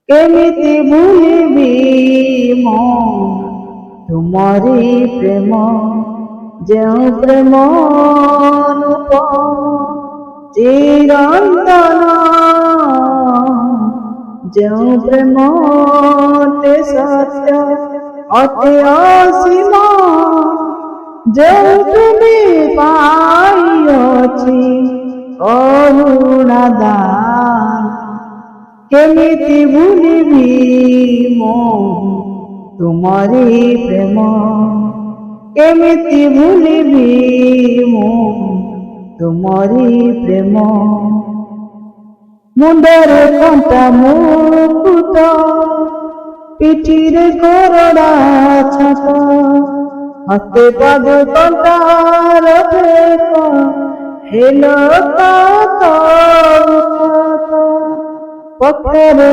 কেমিতি ভুলিবি মন তুমরি প্রেম যেউ প্রেম অনুপম চিরন্তন যেউ প্রেম তে সত্য অতি অসীম যেউ তুমি পাইଅছি করুণা দান কেমিতি ভুলিবি মন তুমরি প্রেম কেমিতি ভুলিবি মন তুমরি প্রেম মুন্ডরে কଣ୍ଟା মুকুଟ পিঠিরে করড়া ছাপ হাতে পাদে কଣ୍ଟାର ଫେକ ହେଲ ପଥର